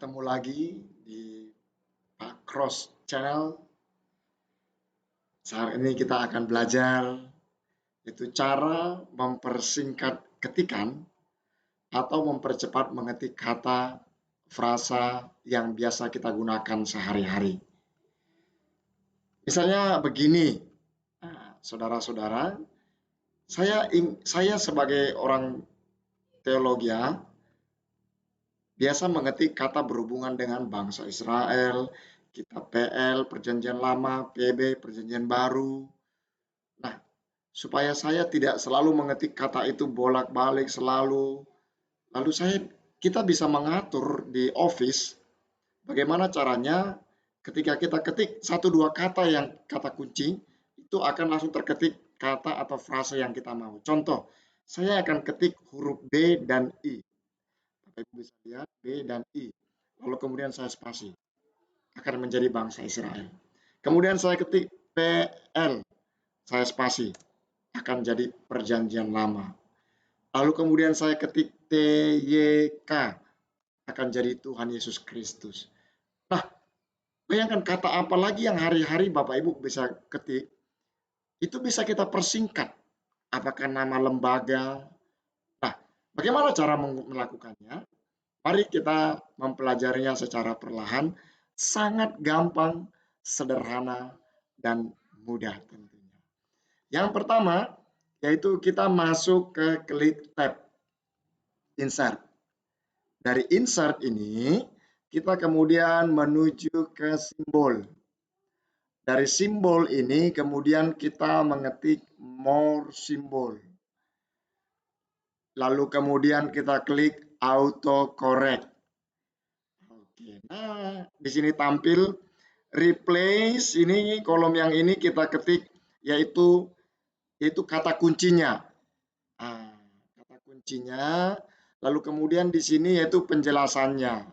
ketemu lagi di Pak Cross Channel. Saat ini kita akan belajar itu cara mempersingkat ketikan atau mempercepat mengetik kata frasa yang biasa kita gunakan sehari-hari. Misalnya begini, saudara-saudara, saya sebagai orang teologi biasa mengetik kata berhubungan dengan bangsa Israel, kitab PL, Perjanjian Lama, PB, Perjanjian Baru. Nah, supaya saya tidak selalu mengetik kata itu bolak-balik selalu, lalu kita bisa mengatur di Office bagaimana caranya ketika kita ketik satu dua kata yang kata kunci, itu akan langsung terketik kata atau frase yang kita mau. Contoh, saya akan ketik huruf B dan I. Bapak Ibu bisa lihat B dan I. Lalu kemudian saya spasi. Akan menjadi bangsa Israel. Kemudian saya ketik PL. Saya spasi. Akan jadi perjanjian lama. Lalu kemudian saya ketik TYK. Akan jadi Tuhan Yesus Kristus. Nah, bayangkan kata apa lagi yang hari-hari Bapak Ibu bisa ketik. Itu bisa kita persingkat. Apakah nama lembaga. Nah, bagaimana cara melakukannya? Mari kita mempelajarinya secara perlahan, sangat gampang, sederhana, dan mudah tentunya. Yang pertama, yaitu kita masuk ke klik tab, insert. Dari insert ini, kita kemudian menuju ke simbol. Dari simbol ini, kemudian kita mengetik more symbol. Lalu kemudian kita klik auto correct. Oke, nah di sini tampil replace, ini kolom yang ini kita ketik yaitu kata kuncinya. Nah, kata kuncinya, lalu kemudian di sini yaitu penjelasannya.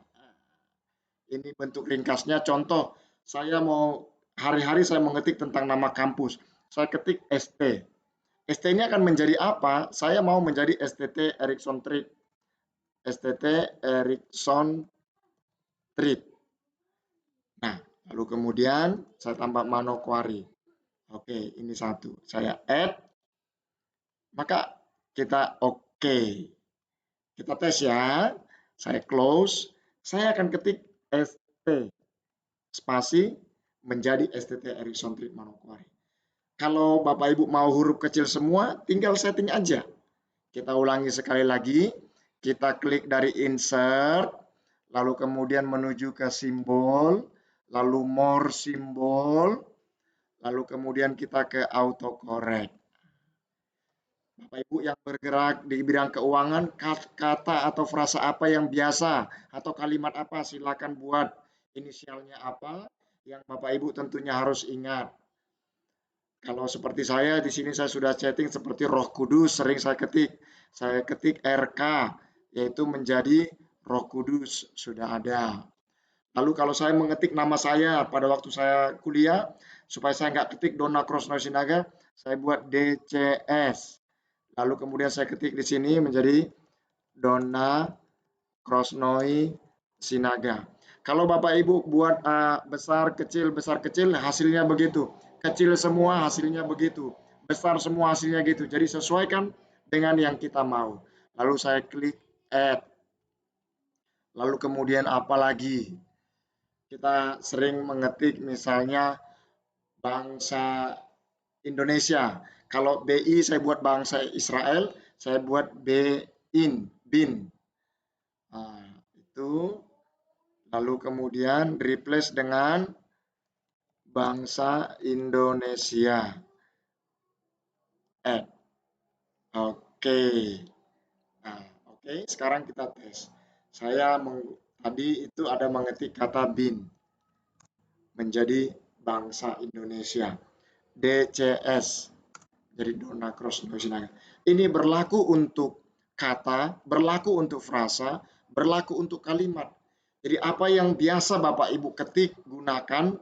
Ini bentuk ringkasnya, contoh saya mau hari-hari saya mengetik tentang nama kampus. Saya ketik ST. ST ini akan menjadi apa? Saya mau menjadi STT Erikson Street. STT Erikson Street. Nah, lalu kemudian saya tambah Manokwari. Oke, ini satu. Saya add, maka kita oke. Kita tes ya. Saya close. Saya akan ketik ST spasi menjadi STT Erikson Street Manokwari. Kalau Bapak Ibu mau huruf kecil semua, tinggal setting aja. Kita ulangi sekali lagi. Kita klik dari insert, lalu kemudian menuju ke simbol, lalu more simbol, lalu kemudian kita ke autocorrect. Bapak Ibu yang bergerak di bidang keuangan, kata atau frasa apa yang biasa atau kalimat apa, silakan buat inisialnya apa yang Bapak Ibu tentunya harus ingat. Kalau seperti saya di sini saya sudah chatting seperti Roh Kudus, sering saya ketik. Saya ketik RK, yaitu menjadi Roh Kudus, sudah ada. Lalu kalau saya mengetik nama saya pada waktu saya kuliah, supaya saya nggak ketik Donna Krosno Sinaga, saya buat DCS. Lalu kemudian saya ketik di sini menjadi Donna Krosnoi Sinaga. Kalau Bapak Ibu buat besar kecil hasilnya begitu. Kecil semua hasilnya begitu. Besar semua hasilnya gitu. Jadi sesuaikan dengan yang kita mau. Lalu saya klik add. Lalu kemudian apa lagi? Kita sering mengetik misalnya bangsa Indonesia. Kalau BI saya buat bangsa Israel, saya buat bin. Nah, itu lalu kemudian replace dengan bangsa Indonesia. Oke. Nah, oke, sekarang kita tes. Tadi itu ada mengetik kata bin menjadi bangsa Indonesia. DCS jadi Donna Krosno Sinaga. Ini berlaku untuk kata, berlaku untuk frasa, berlaku untuk kalimat. Jadi apa yang biasa Bapak Ibu ketik, gunakan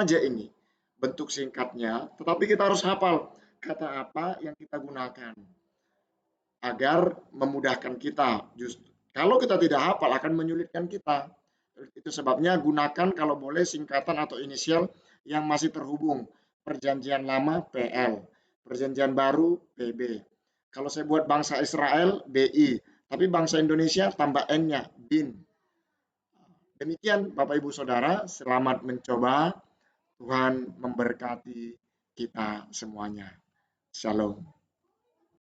aja ini bentuk singkatnya, tetapi kita harus hafal kata apa yang kita gunakan agar memudahkan kita. Justru kalau kita tidak hafal akan menyulitkan kita. Itu sebabnya gunakan kalau boleh singkatan atau inisial yang masih terhubung. Perjanjian lama PL, perjanjian baru PB. Kalau saya buat bangsa Israel BI, tapi bangsa Indonesia tambah N-nya BIN. Demikian Bapak Ibu Saudara, selamat mencoba. Tuhan memberkati kita semuanya. Shalom.